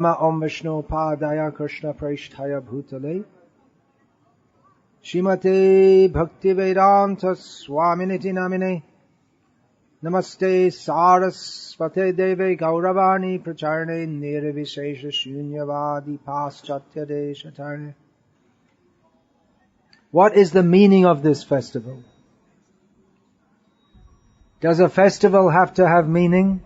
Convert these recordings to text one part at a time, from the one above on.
Om Vishnu Padaya Krishna Prasthaya Bhutale Shrimate Bhakti Vedanta Swaminiti Namine Namaste Sarasvate Deve Gauravani Pracharne Nirvishesha Shunyavadi Paschatya Deshatarne. What is the meaning of this festival? Does a festival have to have meaning?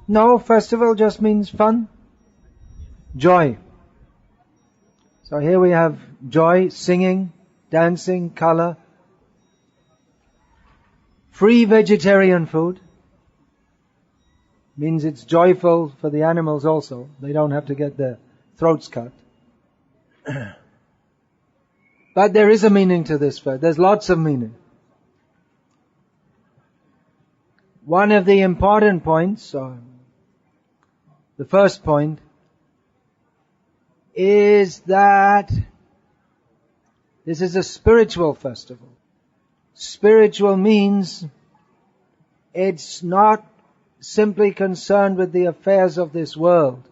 No, festival just means fun, joy. So here we have joy, singing, dancing, color, free vegetarian food. Means it's joyful for the animals also. They don't have to get their throats cut. But there is a meaning to this festival. There's lots of meaning. One of the important points, the first point, is that this is a spiritual festival. Spiritual means it's not simply concerned with the affairs of this world.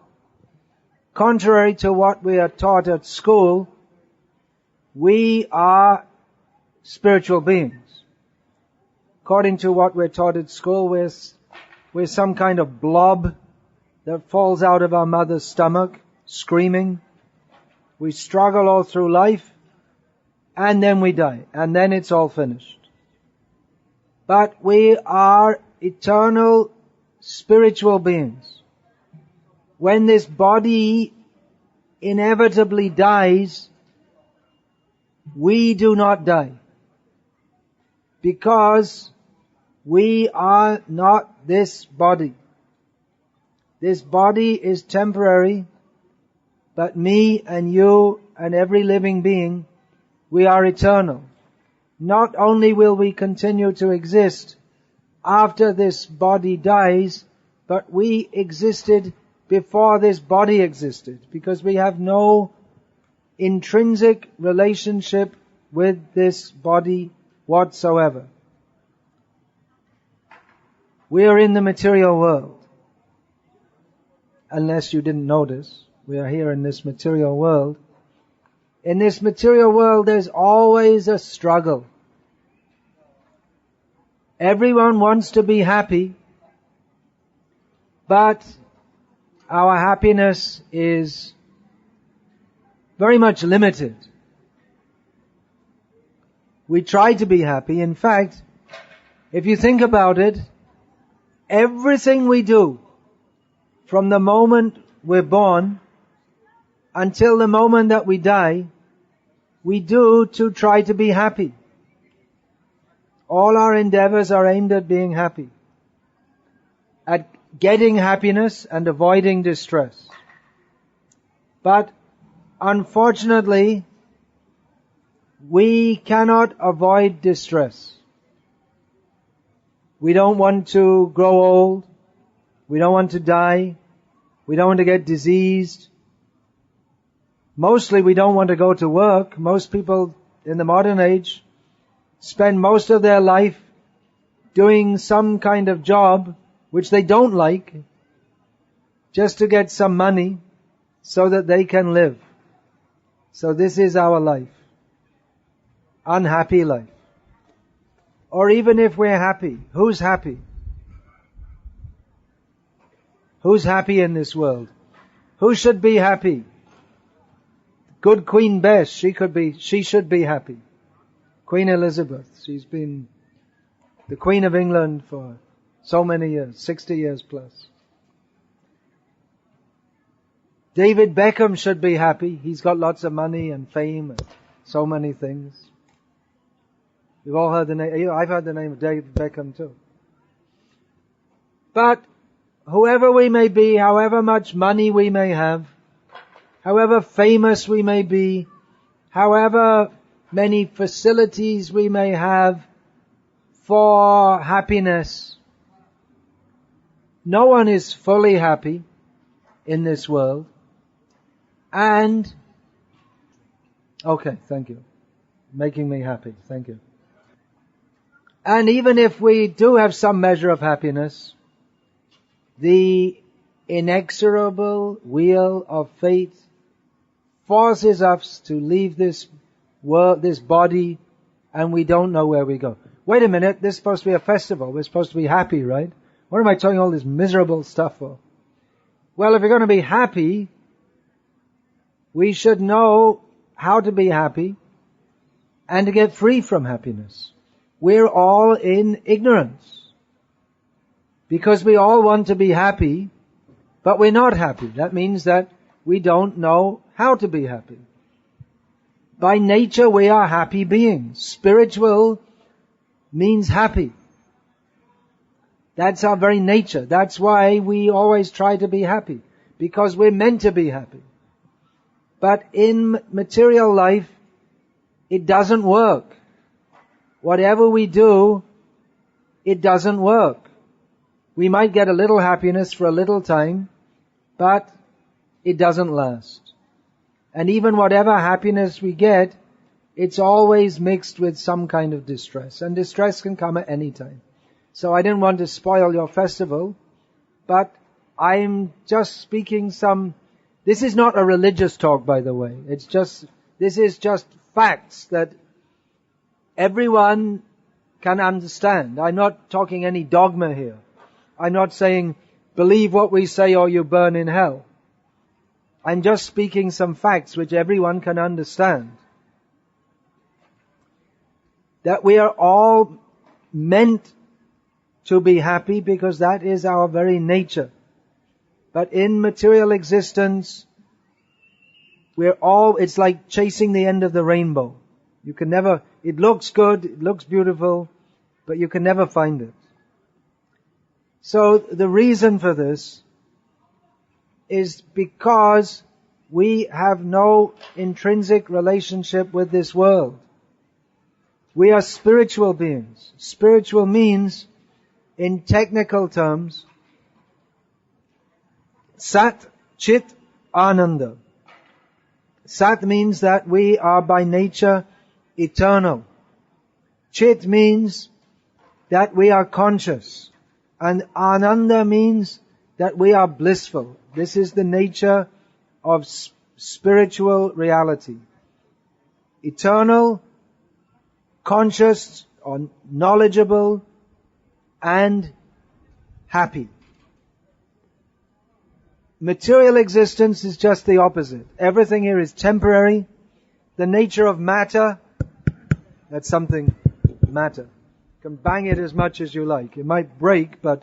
Contrary to what we are taught at school, we are spiritual beings. According to what we're taught at school, we're some kind of blob that falls out of our mother's stomach, screaming. We struggle all through life, and then we die, and then it's all finished. But we are eternal spiritual beings. When this body inevitably dies, we do not die. Because we are not this body. This body is temporary, but me and you and every living being, we are eternal. Not only will we continue to exist after this body dies, but we existed before this body existed, because we have no intrinsic relationship with this body whatsoever. We are in the material world. Unless you didn't notice, we are here in this material world. In this material world, there's always a struggle. Everyone wants to be happy, but our happiness is very much limited. We try to be happy. In fact, if you think about it, everything we do, from the moment we're born until the moment that we die, we do to try to be happy. All our endeavors are aimed at being happy, at getting happiness and avoiding distress. But unfortunately, we cannot avoid distress. We don't want to grow old. We don't want to die. We don't want to get diseased. Mostly we don't want to go to work. Most people in the modern age spend most of their life doing some kind of job which they don't like, just to get some money so that they can live. So this is our life. Unhappy life. Or even if we're happy, who's happy? Who's happy in this world? Who should be happy? Good Queen Bess, she should be happy. Queen Elizabeth, she's been the Queen of England for so many years, 60 years plus. David Beckham should be happy. He's got lots of money and fame and so many things. We've all heard the name. I've heard the name of David Beckham too. But whoever we may be, however much money we may have, however famous we may be, however many facilities we may have for happiness, no one is fully happy in this world. And, okay, thank you. Making me happy, thank you. And even if we do have some measure of happiness, the inexorable wheel of fate forces us to leave this world, this body, and we don't know where we go. Wait a minute, this is supposed to be a festival. We're supposed to be happy, right? What am I talking all this miserable stuff for? Well, if you're going to be happy, we should know how to be happy and to get free from happiness. We're all in ignorance because we all want to be happy, but we're not happy. That means that we don't know how to be happy. By nature, we are happy beings. Spiritual means happy. That's our very nature. That's why we always try to be happy, because we're meant to be happy. But in material life, it doesn't work. Whatever we do, it doesn't work. We might get a little happiness for a little time, but it doesn't last. And even whatever happiness we get, it's always mixed with some kind of distress. And distress can come at any time. So I didn't want to spoil your festival, but I'm just speaking this is not a religious talk, by the way. This is just facts that everyone can understand. I'm not talking any dogma here. I'm not saying, believe what we say or you burn in hell. I'm just speaking some facts which everyone can understand. That we are all meant to be happy because that is our very nature. But in material existence, it's like chasing the end of the rainbow. You can never, it looks good, it looks beautiful, but you can never find it. So the reason for this is because we have no intrinsic relationship with this world. We are spiritual beings. Spiritual means, in technical terms, Sat, Chit, Ananda. Sat means that we are by nature eternal. Chit means that we are conscious. And Ananda means that we are blissful. This is the nature of spiritual reality. Eternal, conscious, or knowledgeable, and happy. Material existence is just the opposite. Everything here is temporary. The nature of matter, that's something, matter. You can bang it as much as you like. It might break, but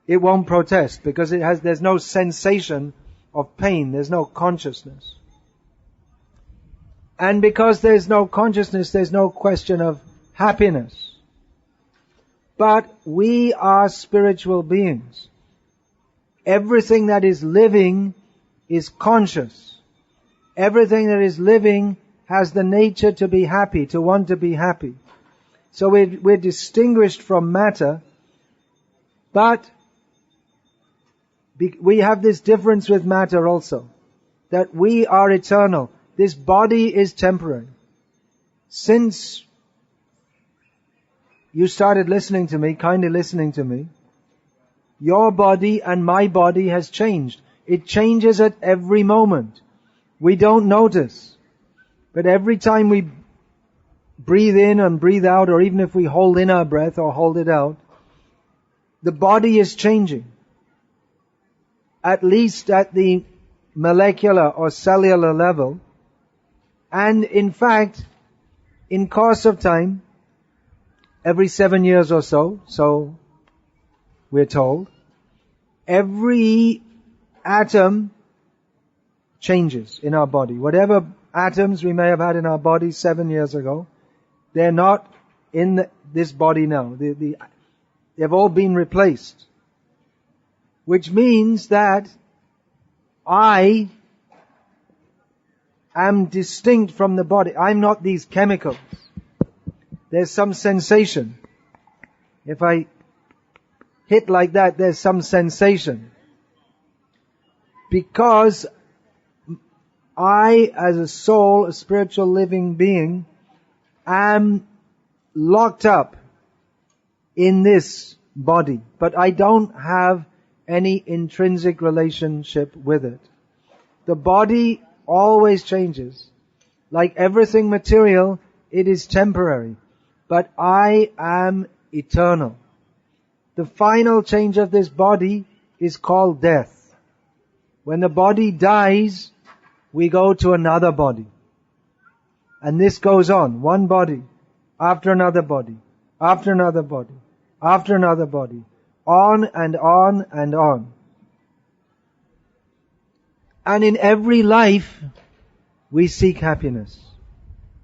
it won't protest because there's no sensation of pain. There's no consciousness. And because there's no consciousness, there's no question of happiness. But we are spiritual beings. Everything that is living is conscious. Everything that is living has the nature to be happy, to want to be happy. So we're distinguished from matter, but we have this difference with matter also, that we are eternal. This body is temporary. Since you started listening to me, kindly listening to me, your body and my body has changed. It changes at every moment. We don't notice. But every time we breathe in and breathe out, or even if we hold in our breath or hold it out, the body is changing. At least at the molecular or cellular level. And in fact, in course of time, every 7 years or so we're told, every atom changes in our body. Whatever atoms we may have had in our body 7 years ago, they're not in this body now. They've all been replaced. Which means that I am distinct from the body. I'm not these chemicals. There's some sensation. If I hit like that, there's some sensation. Because I, as a soul, a spiritual living being, am locked up in this body. But I don't have any intrinsic relationship with it. The body always changes. Like everything material, it is temporary. But I am eternal. The final change of this body is called death. When the body dies, we go to another body. And this goes on, one body, after another body, after another body, after another body, on and on and on. And in every life, we seek happiness.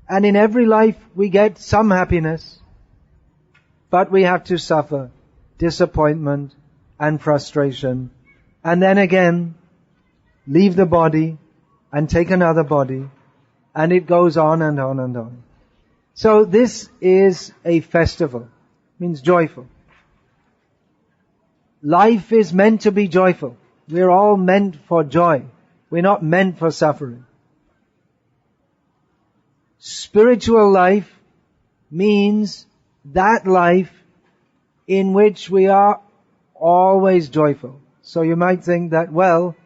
And in every life, we get some happiness, but we have to suffer disappointment and frustration, and then again, leave the body and take another body, and it goes on and on and on. So this is a festival. It means joyful. Life is meant to be joyful. We're all meant for joy. We're not meant for suffering. Spiritual life means that life in which we are always joyful. So you might think that, well,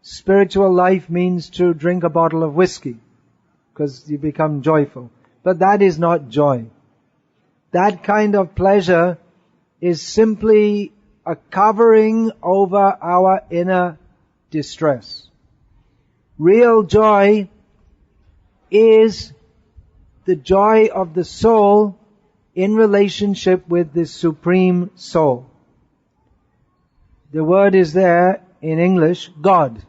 spiritual life means to drink a bottle of whiskey because you become joyful. But that is not joy. That kind of pleasure is simply a covering over our inner distress. Real joy is the joy of the soul in relationship with the Supreme Soul. The word is there in English, God.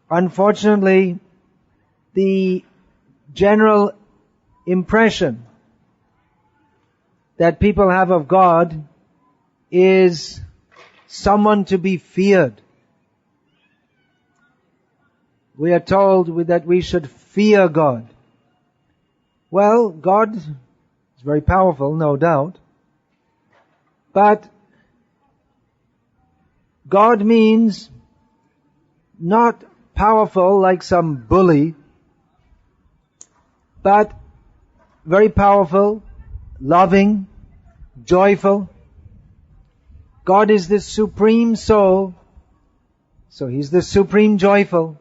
Unfortunately, the general impression that people have of God is someone to be feared. We are told that we should fear God. Well, God is very powerful, no doubt. But God means not powerful like some bully, but very powerful, loving, joyful. God is the Supreme Soul, so He's the Supreme Joyful,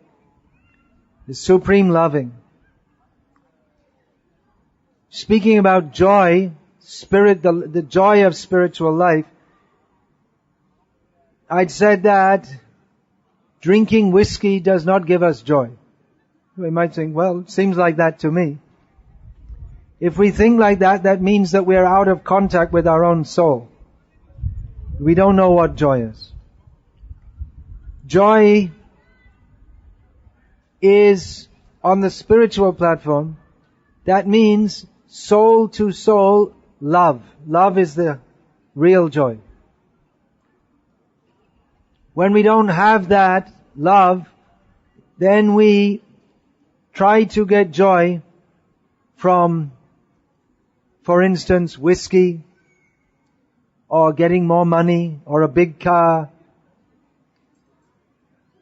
the Supreme Loving. Speaking about joy, the joy of spiritual life, I'd said that drinking whiskey does not give us joy. We might think, well, it seems like that to me. If we think like that, that means that we're out of contact with our own soul. We don't know what joy is. Joy is on the spiritual platform. That means soul to soul love. Love is the real joy. When we don't have that love, then we try to get joy from, for instance, whiskey, or getting more money, or a big car,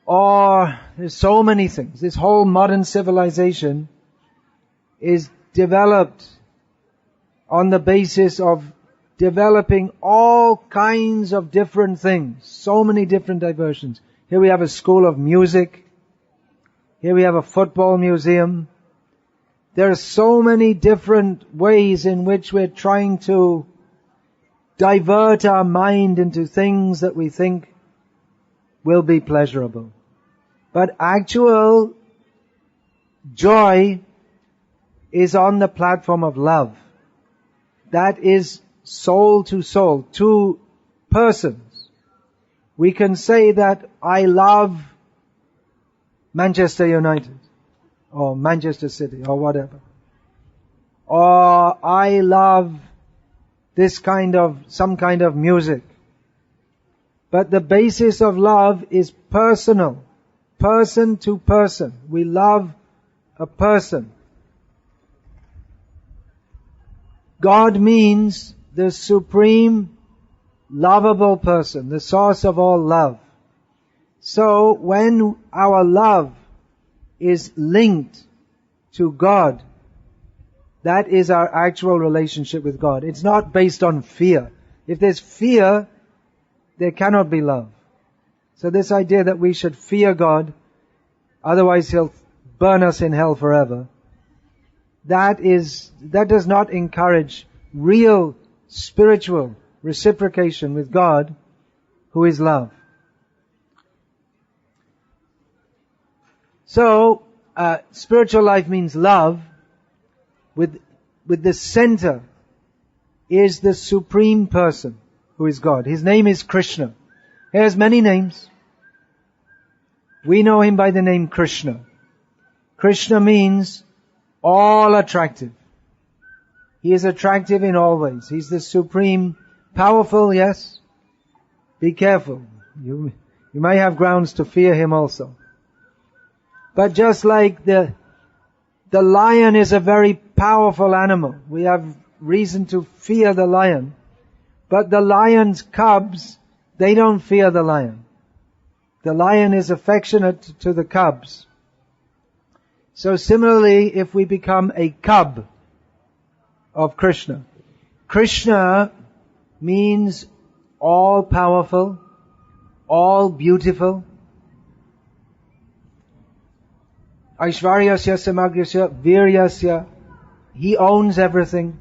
or there's so many things. This whole modern civilization is developed on the basis of developing all kinds of different things, so many different diversions. Here we have a school of music. Here we have a football museum. There are so many different ways in which we're trying to divert our mind into things that we think will be pleasurable. But actual joy is on the platform of love. That is soul to soul, two persons. We can say that I love Manchester United, or Manchester City, or whatever. Or I love some kind of music. But the basis of love is personal, person to person. We love a person. God means the supreme lovable person, the source of all love. So when our love is linked to God, that is our actual relationship with God. It's not based on fear. If there's fear, there cannot be love. So this idea that we should fear God, otherwise He'll burn us in hell forever, that does not encourage real spiritual reciprocation with God, who is love. So, spiritual life means love, with the center is the Supreme Person, who is God. His name is Krishna. He has many names. We know Him by the name Krishna. Krishna means all attractive. He is attractive in all ways. He's the supreme, powerful, yes. Be careful. You may have grounds to fear Him also. But just like the lion is a very powerful animal, we have reason to fear the lion. But the lion's cubs, they don't fear the lion. The lion is affectionate to the cubs. So similarly, if we become a cub of Krishna, Krishna means all powerful, all beautiful. Aishvaryasya samagrasya viryasya. He owns everything.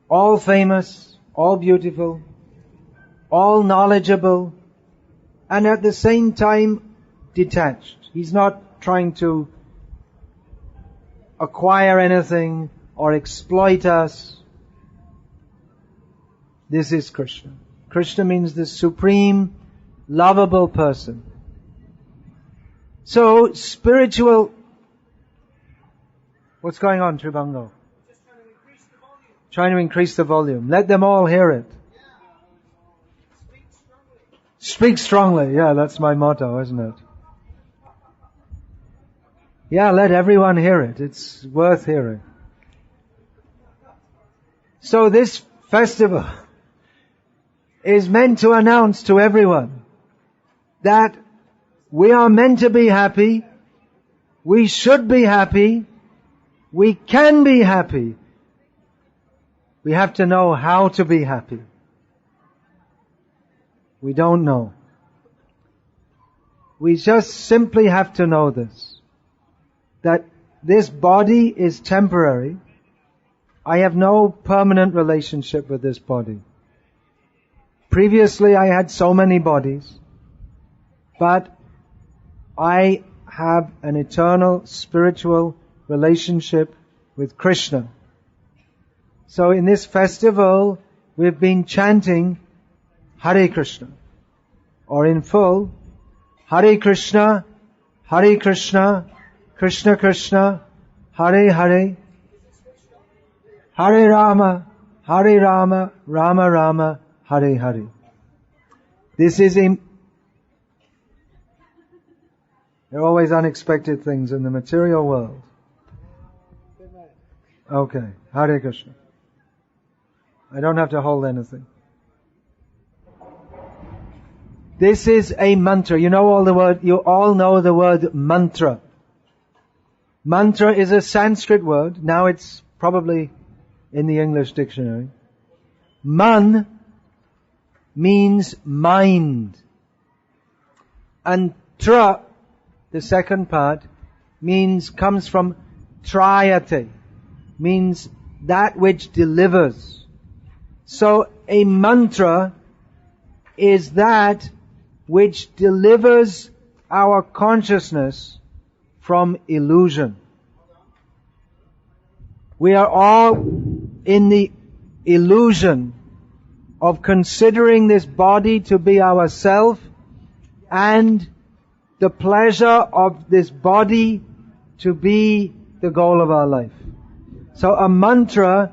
All famous, all beautiful, all knowledgeable, and at the same time detached. He's not trying to acquire anything or exploit us. This is Krishna. Krishna means the supreme, lovable person. So, spiritual... What's going on, Tribango? Just trying to increase the volume. Trying to increase the volume. Let them all hear it. Speak strongly. Speak strongly. Yeah, that's my motto, isn't it? Yeah, let everyone hear it. It's worth hearing. So this festival is meant to announce to everyone that we are meant to be happy, we should be happy, we can be happy. We have to know how to be happy. We don't know. We just simply have to know this. That this body is temporary. I have no permanent relationship with this body. Previously I had so many bodies, but I have an eternal spiritual relationship with Krishna. So in this festival we've been chanting Hare Krishna, or in full, Hare Krishna, Krishna Krishna, Hare Hare, Hare Rama, Rama Rama, Hare Hare. This is there are always unexpected things in the material world. Okay, Hare Krishna. I don't have to hold anything. This is a mantra. You all know the word mantra. Mantra is a Sanskrit word. Now it's probably in the English dictionary. Man means mind. And tra, the second part, comes from trayate, means that which delivers. So a mantra is that which delivers our consciousness from illusion. We are all in the illusion of considering this body to be ourself and the pleasure of this body to be the goal of our life. So a mantra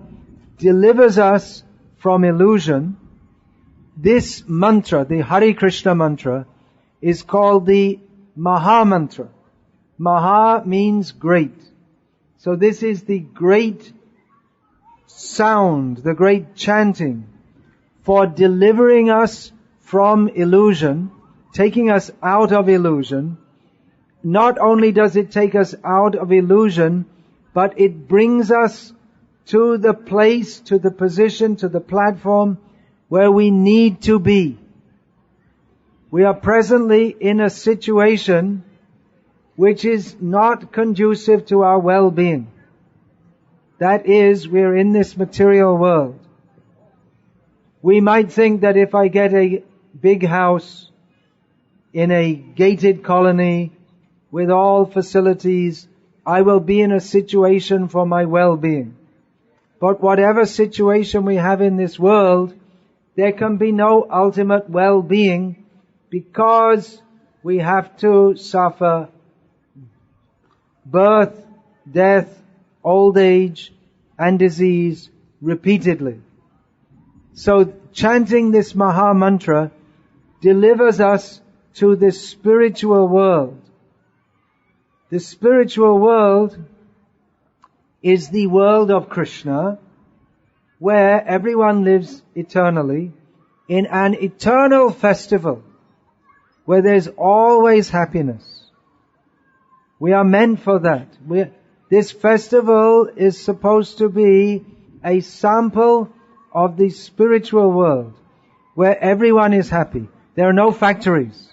delivers us from illusion. This mantra, the Hare Krishna mantra, is called the Maha mantra. Maha means great. So this is the great sound, the great chanting for delivering us from illusion, taking us out of illusion. Not only does it take us out of illusion, but it brings us to the place, to the position, to the platform where we need to be. We are presently in a situation which is not conducive to our well-being. That is, we're in this material world. We might think that if I get a big house in a gated colony with all facilities, I will be in a situation for my well-being. But whatever situation we have in this world, there can be no ultimate well-being because we have to suffer birth, death, old age, and disease repeatedly. So chanting this Maha Mantra delivers us to the spiritual world. The spiritual world is the world of Krishna, where everyone lives eternally in an eternal festival, where there's always happiness. We are meant for that. This festival is supposed to be a sample of the spiritual world, where everyone is happy. There are no factories.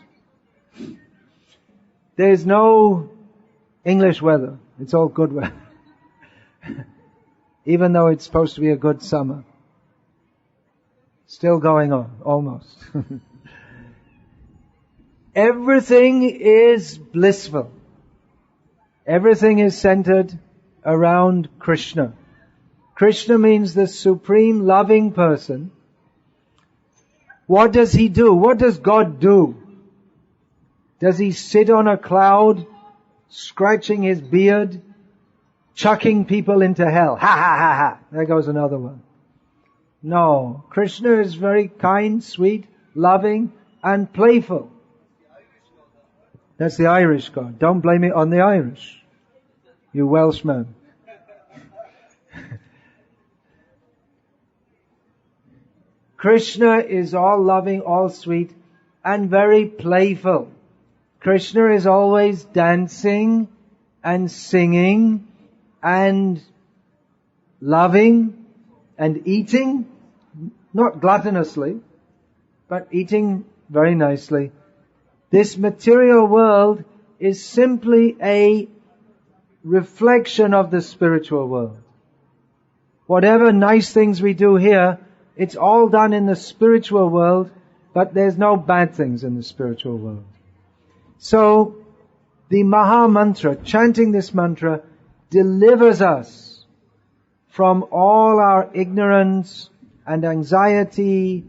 There's no English weather. It's all good weather. Even though it's supposed to be a good summer. Still going on, almost. Everything is blissful. Everything is centered around Krishna. Krishna means the supreme loving person. What does he do? What does God do? Does he sit on a cloud, scratching his beard, chucking people into hell? Ha ha ha ha. There goes another one. No. Krishna is very kind, sweet, loving, and playful. That's the Irish God. Don't blame it on the Irish. You Welshman. Krishna is all loving, all sweet, and very playful. Krishna is always dancing and singing and loving and eating, not gluttonously, but eating very nicely. This material world is simply a reflection of the spiritual world. Whatever nice things we do here, it's all done in the spiritual world, but there's no bad things in the spiritual world. So, the Maha Mantra, chanting this mantra, delivers us from all our ignorance and anxiety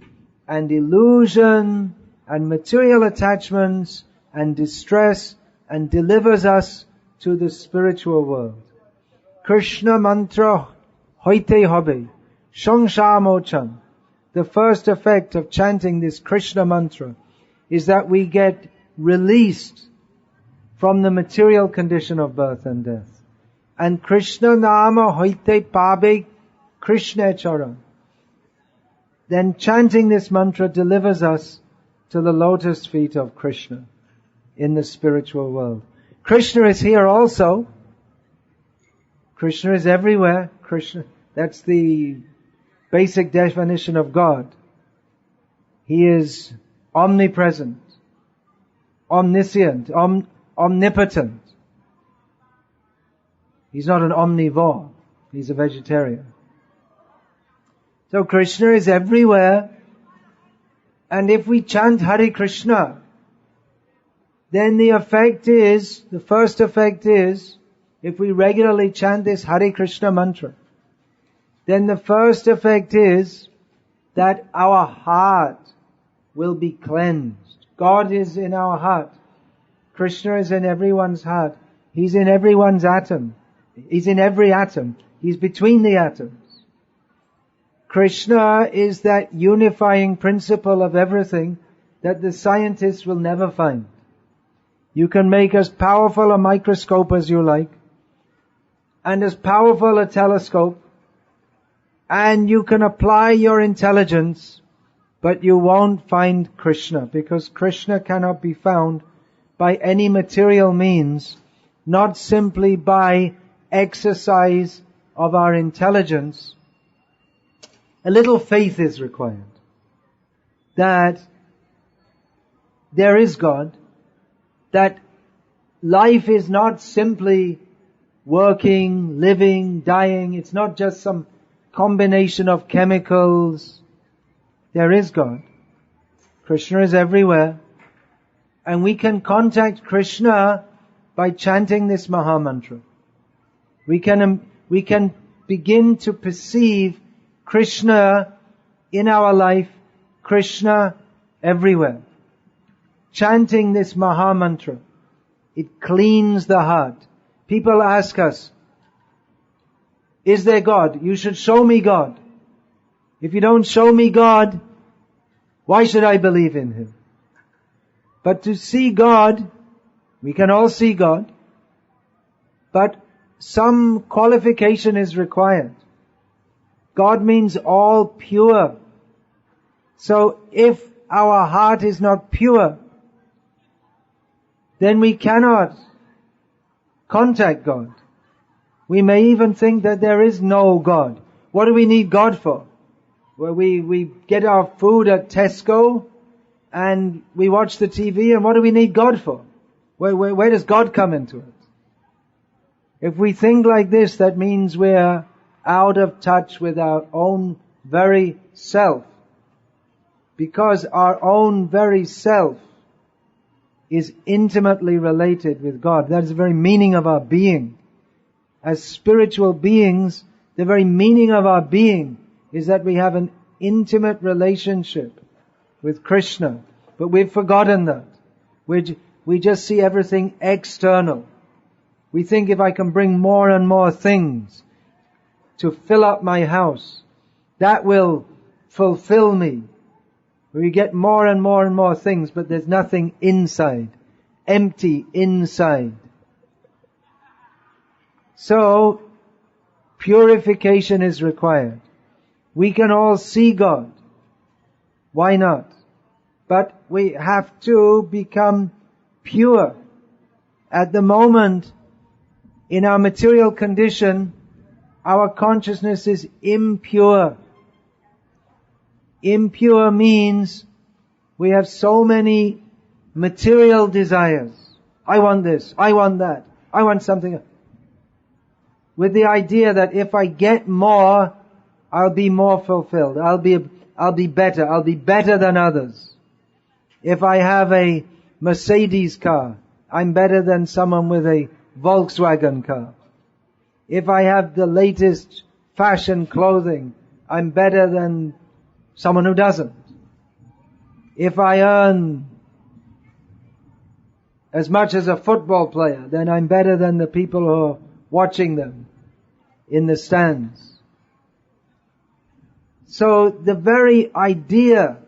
and illusion and material attachments and distress, and delivers us to the spiritual world. Krishna mantra hoite hobe, sangsara mochan. The first effect of chanting this Krishna mantra is that we get released from the material condition of birth and death. And Krishna nama hoite pabe Krishna charan. Then chanting this mantra delivers us to the lotus feet of Krishna in the spiritual world. Krishna is here also. Krishna is everywhere. Krishna, that's the basic definition of God. He is omnipresent, omniscient, omnipotent. He's not an omnivore. He's a vegetarian. So Krishna is everywhere. And if we chant Hare Krishna, then the first effect is, if we regularly chant this Hare Krishna mantra, then the first effect is that our heart will be cleansed. God is in our heart. Krishna is in everyone's heart. He's in everyone's atom. He's in every atom. He's between the atoms. Krishna is that unifying principle of everything that the scientists will never find. You can make as powerful a microscope as you like, and as powerful a telescope, and you can apply your intelligence, but you won't find Krishna, because Krishna cannot be found by any material means, not simply by exercise of our intelligence. A little faith is required that there is God, that life is not simply working, living, dying. It's not just some combination of chemicals. There is God. Krishna is everywhere. And we can contact Krishna by chanting this Maha Mantra. We can begin to perceive Krishna in our life, Krishna everywhere. Chanting this Maha Mantra, it cleans the heart. People ask us, is there God? You should show me God. If you don't show me God, why should I believe in Him? But to see God, we can all see God, but some qualification is required. God means all pure. So if our heart is not pure, then we cannot contact God. We may even think that there is no God. What do we need God for? Well, we get our food at Tesco and we watch the TV, and what do we need God for? Where does God come into it? If we think like this, that means we're out of touch with our own very self. Because our own very self is intimately related with God. That is the very meaning of our being. As spiritual beings, the very meaning of our being is that we have an intimate relationship with Krishna. But we've forgotten that. We just see everything external. We think if I can bring more and more things to fill up my house, that will fulfill me. We get more and more and more things, but there's nothing inside. Empty inside. So, purification is required. We can all see God. Why not? But we have to become pure. At the moment, in our material condition, our consciousness is impure. Impure means we have so many material desires. I want this, I want that, I want something. With the idea that if I get more, I'll be more fulfilled. I'll be better than others. If I have a Mercedes car, I'm better than someone with a Volkswagen car. If I have the latest fashion clothing, I'm better than someone who doesn't. If I earn as much as a football player, then I'm better than the people who are watching them in the stands. So the very idea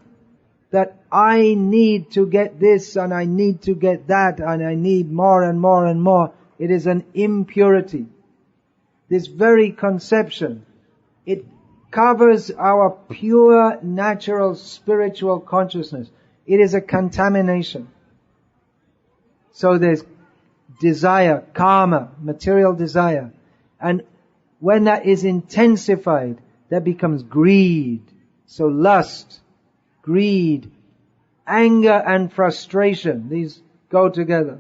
that I need to get this and I need to get that and I need more and more and more, it is an impurity. This very conception, it covers our pure, natural, spiritual consciousness. It is a contamination. So there's desire, karma, material desire. And when that is intensified, that becomes greed. So lust, greed, anger and frustration, these go together.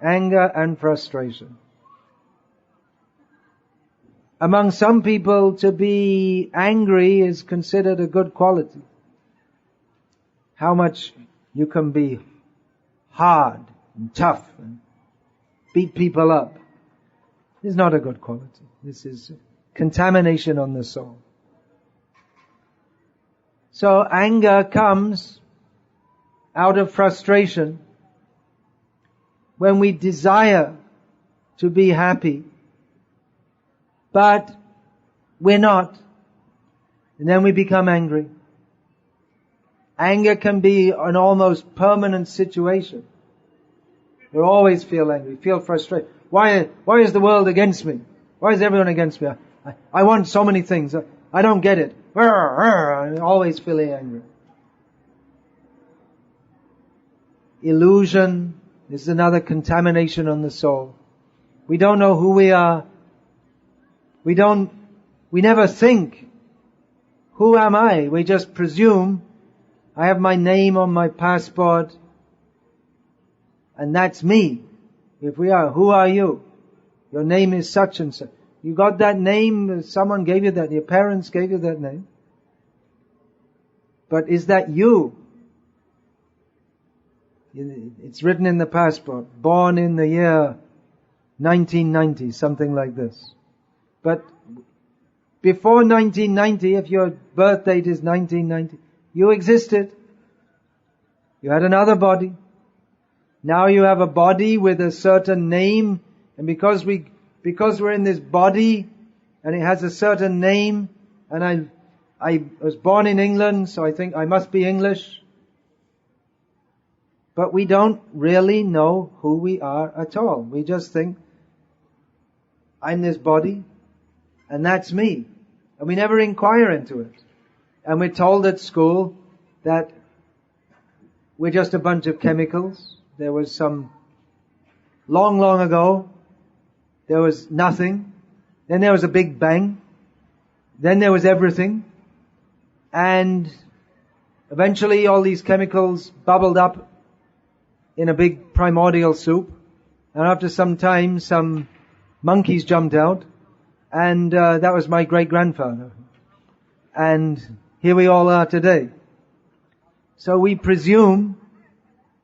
Anger and frustration. Among some people, to be angry is considered a good quality. How much you can be hard and tough and beat people up. This is not a good quality. This is contamination on the soul. So anger comes out of frustration when we desire to be happy, but we're not. And then we become angry. Anger can be an almost permanent situation. You always feel angry, feel frustrated. Why is the world against me? Why is everyone against me? I want so many things. I don't get it. I'm always feeling angry. Illusion. This is another contamination on the soul. We don't know who we are. We never think, who am I? We just presume, I have my name on my passport, and that's me. If we are, who are you? Your name is such and such. You got that name, someone gave you that, your parents gave you that name. But is that you? It's written in the passport, born in the year 1990, something like this. But before 1990, if your birth date is 1990, you existed. You had another body. Now you have a body with a certain name, and because we're in this body, and it has a certain name, and I was born in England, so I think I must be English. But we don't really know who we are at all. We just think, I'm this body, and that's me. And we never inquire into it. And we're told at school that we're just a bunch of chemicals. There was some, long ago, there was nothing. Then there was a big bang. Then there was everything. And eventually all these chemicals bubbled up in a big primordial soup. And after some time, some monkeys jumped out. And that was my great-grandfather. And here we all are today. So we presume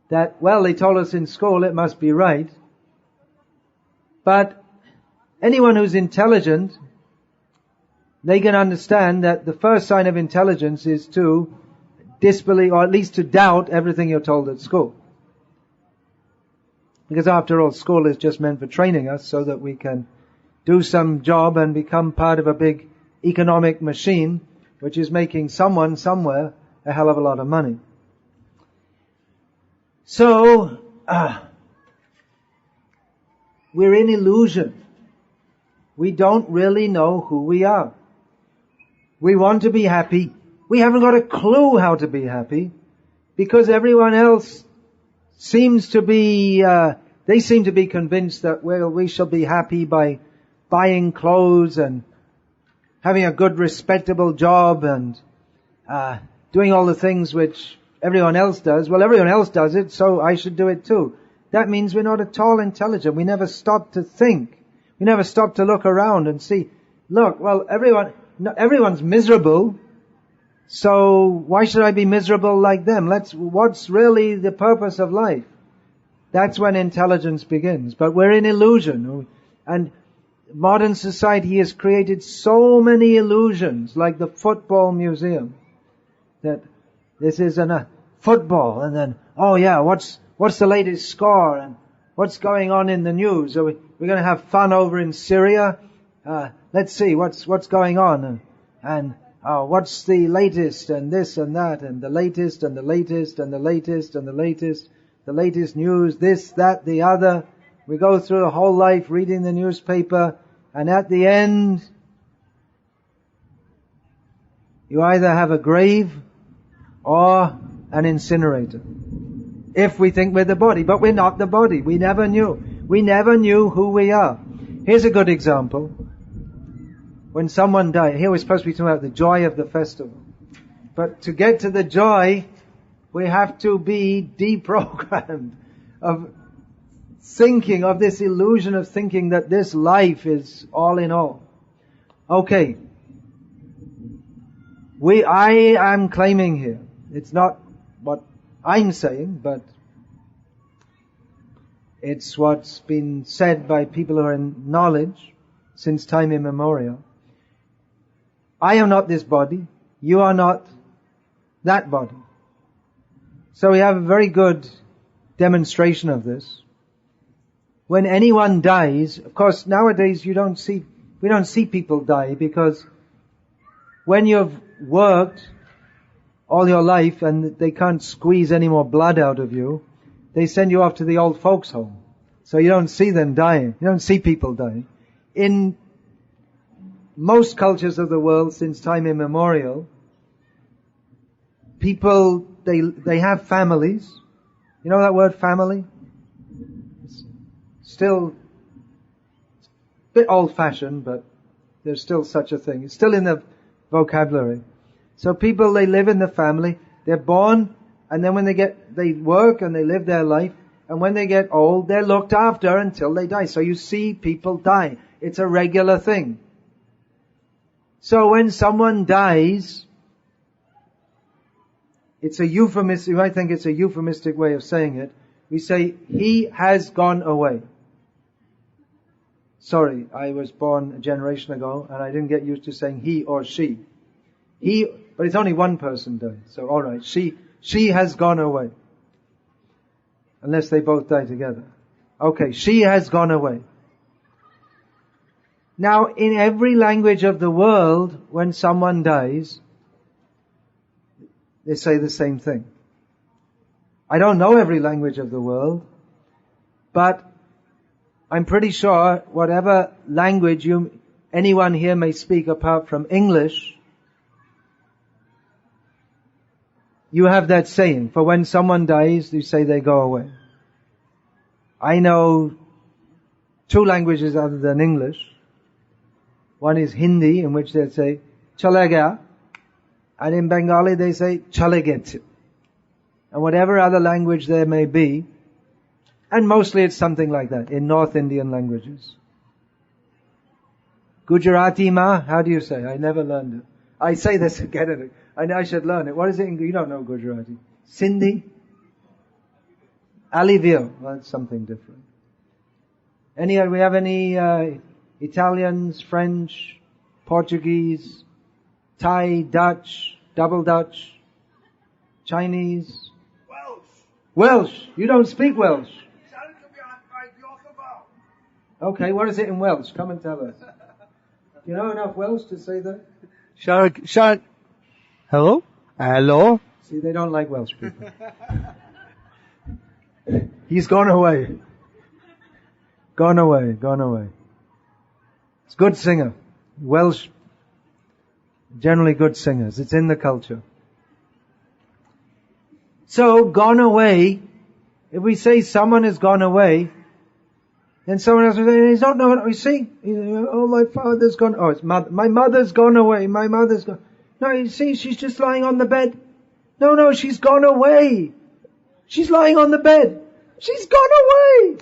that, well, they told us in school it must be right. But anyone who's intelligent, they can understand that the first sign of intelligence is to disbelieve, or at least to doubt everything you're told at school. Because after all, school is just meant for training us so that we can do some job and become part of a big economic machine which is making someone somewhere a hell of a lot of money. So, we're in illusion. We don't really know who we are. We want to be happy. We haven't got a clue how to be happy because everyone else seems to be, they seem to be convinced that, well, we shall be happy by buying clothes and having a good respectable job and doing all the things which everyone else does. Well, everyone else does it, so I should do it too. That means we're not at all intelligent. We never stop to think. We never stop to look around and see, look, well, everyone's miserable, so why should I be miserable like them? What's really the purpose of life? That's when intelligence begins. But we're in illusion. And modern society has created so many illusions, like the football museum, that this is a football, and then, oh yeah, what's the latest score, and what's going on in the news? Are we're going to have fun over in Syria? Let's see what's going on, and what's the latest, and this and that, and the latest, and the latest, and the latest, and the latest, the latest news, this, that, the other. We go through the whole life reading the newspaper, and at the end, you either have a grave or an incinerator. If we think we're the body, but we're not the body. We never knew. We never knew who we are. Here's a good example. When someone died, here we're supposed to be talking about the joy of the festival. But to get to the joy, we have to be deprogrammed of thinking, of this illusion of thinking that this life is all in all. Okay. I am claiming here, it's not what I'm saying, but it's what's been said by people who are in knowledge since time immemorial. I am not this body. You are not that body. So we have a very good demonstration of this. When anyone dies, of course nowadays we don't see people die, because when you've worked all your life and they can't squeeze any more blood out of you, they send you off to the old folks home. So you don't see them dying. You don't see people dying. In most cultures of the world since time immemorial, people, they have families. You know that word family? It's still a bit old-fashioned, but there's still such a thing. It's still in the vocabulary. So people, they live in the family, They're born, and then when they work and they live their life, and when they get old, they're looked after until they die. So you see people die. It's a regular thing. So when someone dies, it's a euphemistic, you might think it's a euphemistic way of saying it. We say, he has gone away. Sorry, I was born a generation ago, and I didn't get used to saying he or she. But it's only one person died. So alright, she has gone away. Unless they both die together. Okay, she has gone away. Now, in every language of the world, when someone dies, they say the same thing. I don't know every language of the world, but I'm pretty sure whatever language anyone here may speak apart from English, you have that saying. For when someone dies, you say they go away. I know 2 languages other than English. One is Hindi, in which they say, Chala gaya. And in Bengali they say, Chale get. And whatever other language there may be, and mostly it's something like that, in North Indian languages. Gujarati ma, how do you say? I never learned it. I say this again, and I should learn it. What is it in, you don't know Gujarati. Sindhi? Alivio. Well, that's something different. We have any Italians, French, Portuguese, Thai, Dutch, double Dutch, Chinese? Welsh. You don't speak Welsh. Okay, what is it in Welsh? Come and tell us. You know enough Welsh to say that? Shut. Hello? Hello? See, they don't like Welsh people. He's gone away. Gone away. It's a good singer. Welsh, generally good singers. It's in the culture. So, gone away, if we say someone has gone away, then someone else will say, he's not know, you see? Oh, my father's gone, it's my mother's gone away, my mother's gone. No, you see, she's just lying on the bed. No, she's gone away. She's lying on the bed. She's gone away.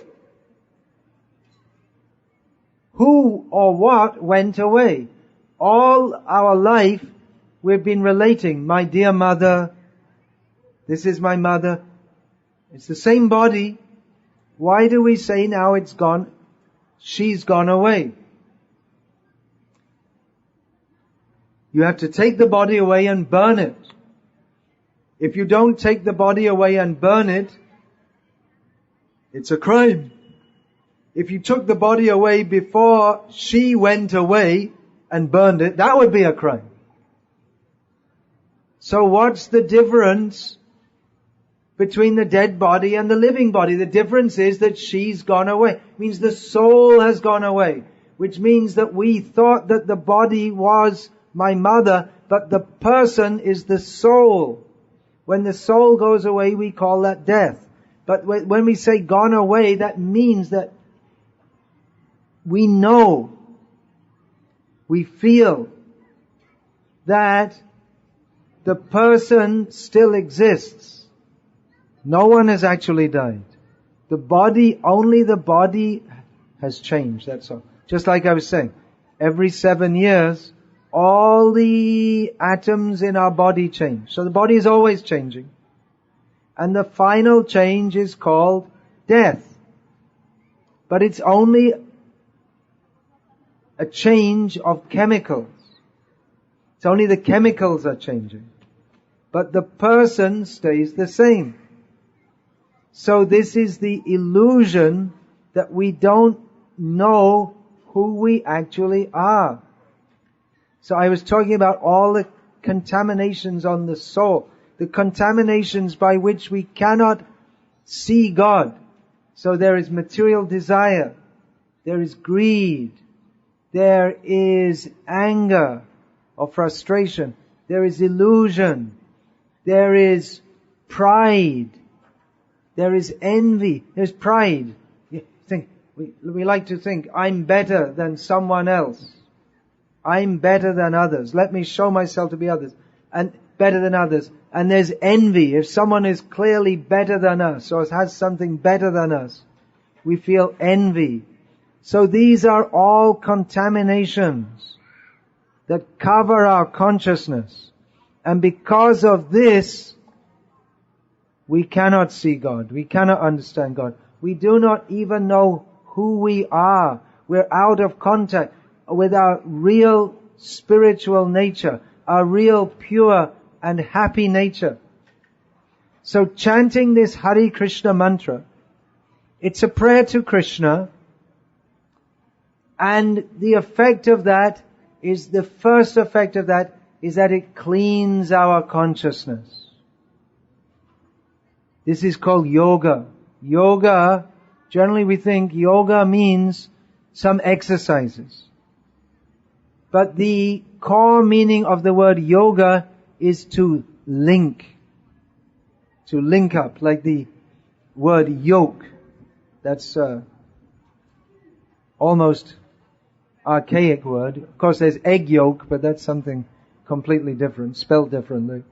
Who or what went away? All our life, we've been relating, my dear mother, this is my mother. It's the same body. Why do we say now it's gone? She's gone away. You have to take the body away and burn it. If you don't take the body away and burn it, it's a crime. If you took the body away before she went away and burned it, that would be a crime. So what's the difference between the dead body and the living body? The difference is that she's gone away. It means the soul has gone away. Which means that we thought that the body was my mother, but the person is the soul. When the soul goes away, we call that death. But when we say gone away, that means that we know, we feel that the person still exists. No one has actually died. Only the body has changed, that's all. Just like I was saying, every 7 years, all the atoms in our body change. So the body is always changing. And the final change is called death. But it's only a change of chemicals. It's only the chemicals are changing. But the person stays the same. So this is the illusion that we don't know who we actually are. So I was talking about all the contaminations on the soul, the contaminations by which we cannot see God. So there is material desire, there is greed, there is anger or frustration, there is illusion, there is pride, there is envy, there's pride. We like to think, I'm better than someone else. I'm better than others. Let me show myself to be others. And better than others. And there's envy. If someone is clearly better than us or has something better than us, we feel envy. So these are all contaminations that cover our consciousness. And because of this, we cannot see God. We cannot understand God. We do not even know who we are. We're out of contact with our real spiritual nature, our real pure and happy nature. So chanting this Hare Krishna mantra, it's a prayer to Krishna, and the effect of that is, the first effect of that is that it cleans our consciousness. This is called yoga. Yoga, generally we think yoga means some exercises. But the core meaning of the word yoga is to link. To link up, like the word yoke. That's almost archaic word. Of course there's egg yolk, but that's something completely different, spelled differently.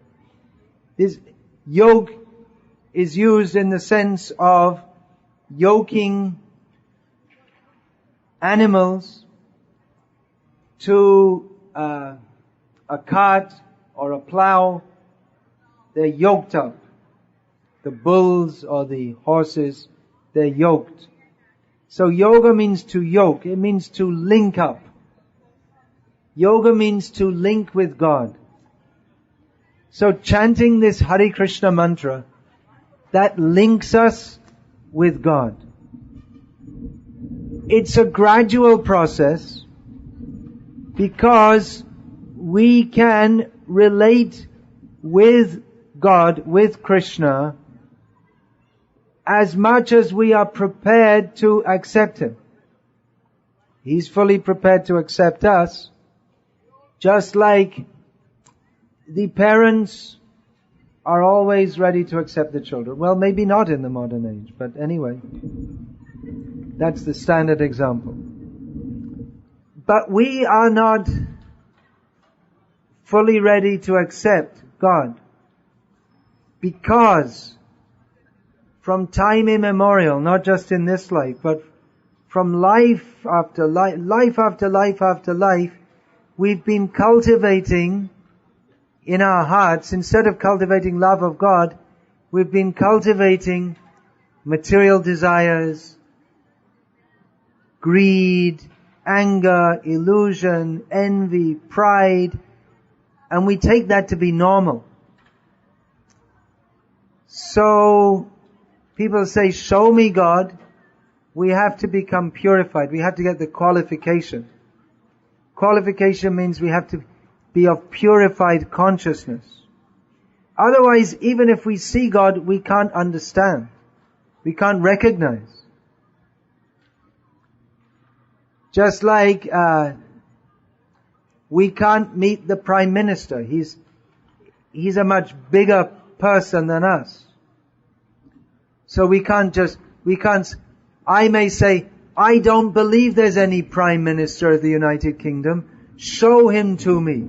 This yoke is used in the sense of yoking animals to a cart or a plow. They're yoked up. The bulls or the horses, they're yoked. So yoga means to yoke. It means to link up. Yoga means to link with God. So chanting this Hare Krishna mantra, that links us with God. It's a gradual process because we can relate with God, with Krishna, as much as we are prepared to accept Him. He's fully prepared to accept us, just like the parents are always ready to accept the children. Well, maybe not in the modern age, but anyway, that's the standard example. But we are not fully ready to accept God, because from time immemorial, not just in this life, but from life after life, life after life after life, we've been cultivating in our hearts, instead of cultivating love of God, we've been cultivating material desires, greed, anger, illusion, envy, pride, and we take that to be normal. So, people say, show me God. We have to become purified. We have to get the qualification. Qualification means we have to be of purified consciousness. Otherwise, even if we see God, we can't understand. We can't recognize. Just like we can't meet the Prime Minister. He's a much bigger person than us. So I may say, I don't believe there's any Prime Minister of the United Kingdom. Show him to me.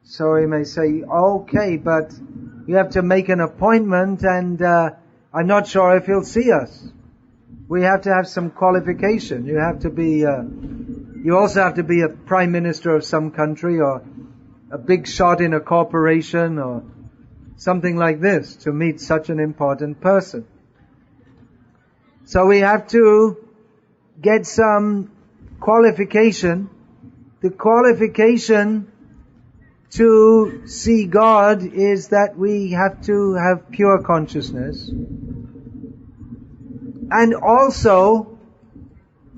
So he may say, okay, but you have to make an appointment, and I'm not sure if he'll see us. We have to have some qualification. You have to be, you also have to be a Prime Minister of some country, or a big shot in a corporation, or something like this, to meet such an important person. So we have to get some qualification. The qualification to see God is that we have to have pure consciousness. And also,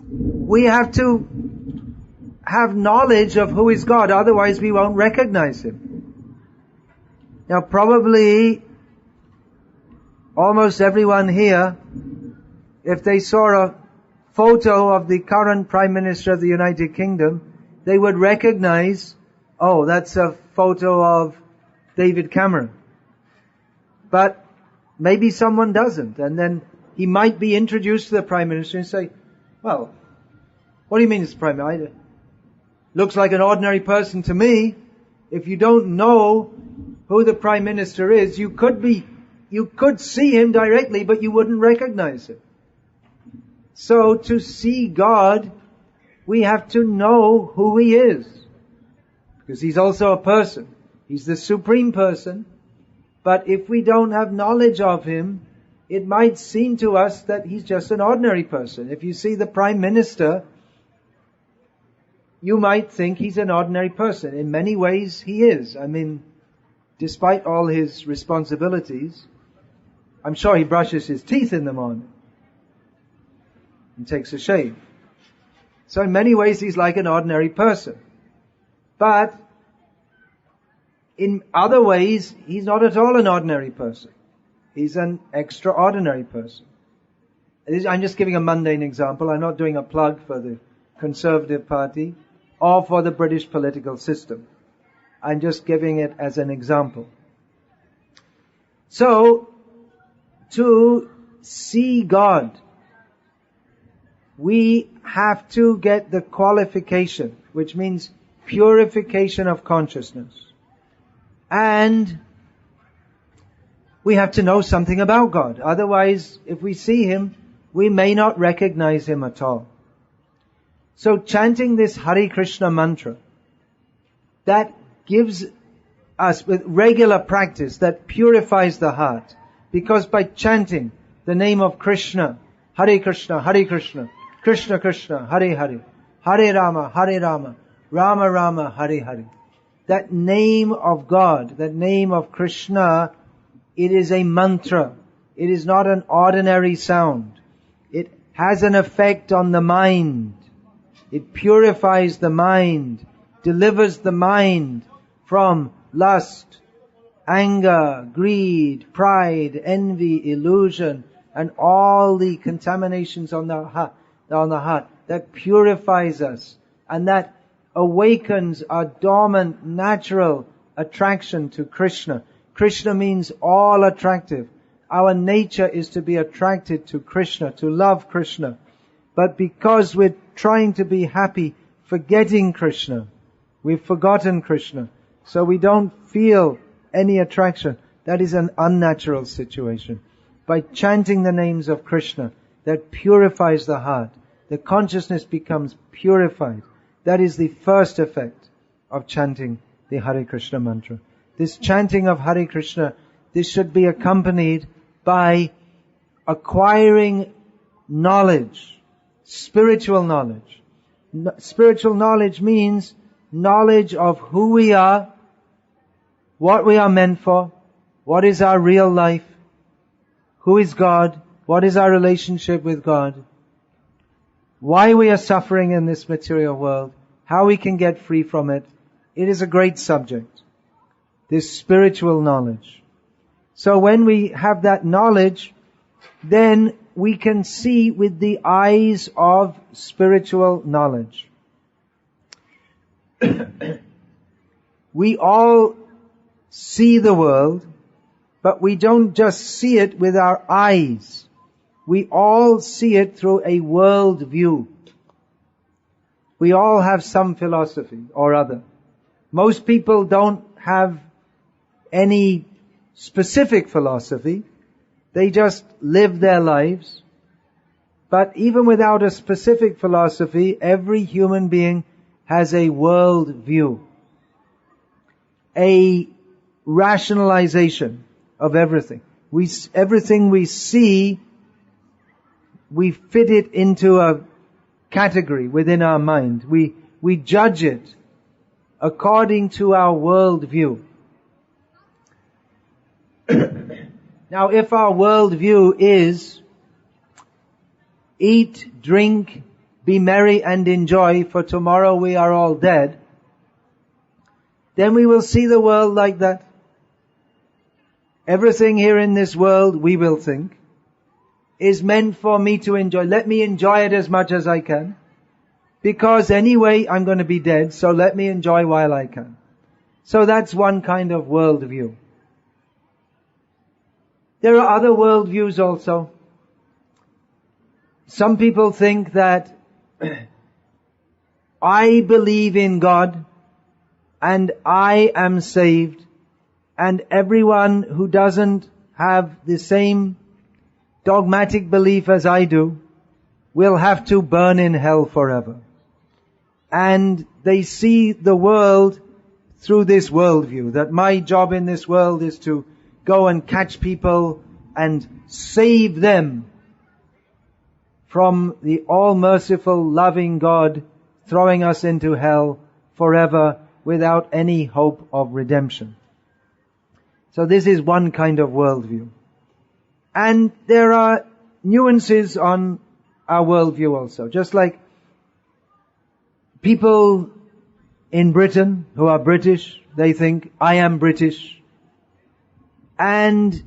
we have to have knowledge of who is God, otherwise we won't recognize Him. Now probably almost everyone here, if they saw a photo of the current Prime Minister of the United Kingdom, they would recognize, oh, that's a photo of David Cameron. But maybe someone doesn't, and then he might be introduced to the Prime Minister and say, well, what do you mean it's Prime Minister? Looks like an ordinary person to me. If you don't know who the Prime Minister is, you could see him directly, but you wouldn't recognize him. So to see God, we have to know who He is. Because He's also a person. He's the Supreme Person. But if we don't have knowledge of Him, it might seem to us that He's just an ordinary person. If you see the Prime Minister, you might think He's an ordinary person. In many ways, He is. I mean, despite all His responsibilities, I'm sure He brushes His teeth in the morning and takes a shave. So in many ways, He's like an ordinary person. But in other ways, He's not at all an ordinary person. He's an extraordinary person. I'm just giving a mundane example. I'm not doing a plug for the Conservative Party or for the British political system. I'm just giving it as an example. So, to see God, we have to get the qualification, which means purification of consciousness. And we have to know something about God. Otherwise, if we see Him, we may not recognize Him at all. So chanting this Hare Krishna mantra, that gives us with regular practice, that purifies the heart. Because by chanting the name of Krishna, Hare Krishna, Krishna Krishna, Hare Hare, Hare Rama, Rama Rama, Hare Hare. That name of God, that name of Krishna, it is a mantra. It is not an ordinary sound. It has an effect on the mind. It purifies the mind, delivers the mind from lust, anger, greed, pride, envy, illusion, and all the contaminations on the heart, that purifies us, and that awakens our dormant, natural attraction to Krishna. Krishna means all attractive. Our nature is to be attracted to Krishna, to love Krishna. But because we're trying to be happy, forgetting Krishna, we've forgotten Krishna, so we don't feel any attraction. That is an unnatural situation. By chanting the names of Krishna, that purifies the heart. The consciousness becomes purified. That is the first effect of chanting the Hare Krishna mantra. This chanting of Hare Krishna, this should be accompanied by acquiring knowledge, spiritual knowledge. Spiritual knowledge means knowledge of who we are, what we are meant for, what is our real life, who is God, what is our relationship with God, why we are suffering in this material world, how we can get free from it. It is a great subject, this spiritual knowledge. So when we have that knowledge, then we can see with the eyes of spiritual knowledge. We all see the world, but we don't just see it with our eyes. We all see it through a world view. We all have some philosophy or other. Most people don't have any specific philosophy. They just live their lives. But even without a specific philosophy, every human being has a world view. A rationalization of everything. Everything we see, we fit it into a category within our mind. We judge it according to our world view. Now, if our world view is eat, drink, be merry and enjoy, for tomorrow we are all dead, then we will see the world like that. Everything here in this world, we will think, is meant for me to enjoy. Let me enjoy it as much as I can. Because anyway, I'm going to be dead, so let me enjoy while I can. So that's one kind of worldview. There are other worldviews also. Some people think that I believe in God, and I am saved, and everyone who doesn't have the same dogmatic belief as I do will have to burn in hell forever. And they see the world through this worldview, that my job in this world is to go and catch people and save them from the all-merciful, loving God throwing us into hell forever without any hope of redemption. So this is one kind of worldview. And there are nuances on our worldview also. Just like people in Britain who are British, they think, I am British. And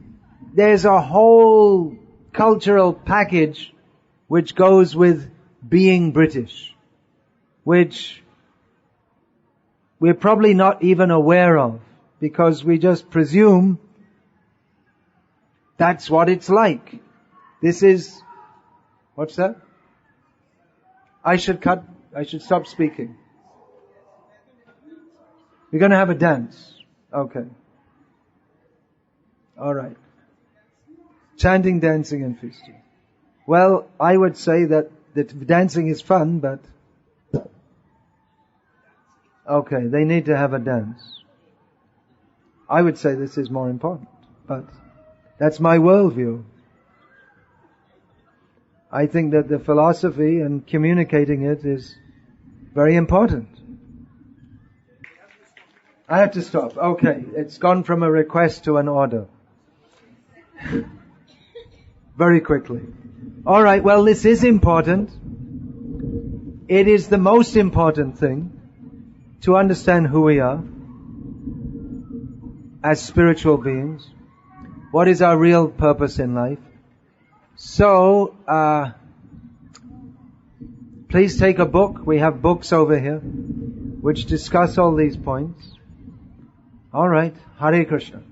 there's a whole cultural package which goes with being British, which we're probably not even aware of, because we just presume that's what it's like. This is, what's that? I should stop speaking. We're going to have a dance. Okay. Alright. Chanting, dancing and feasting. Well, I would say that dancing is fun, but okay, they need to have a dance. I would say this is more important, but that's my worldview. I think that the philosophy and communicating it is very important. I have to stop. Okay, it's gone from a request to an order. Very quickly. Alright, well, this is important. It is the most important thing to understand who we are as spiritual beings. What is our real purpose in life? So, please take a book. We have books over here which discuss all these points. Alright, Hare Krishna.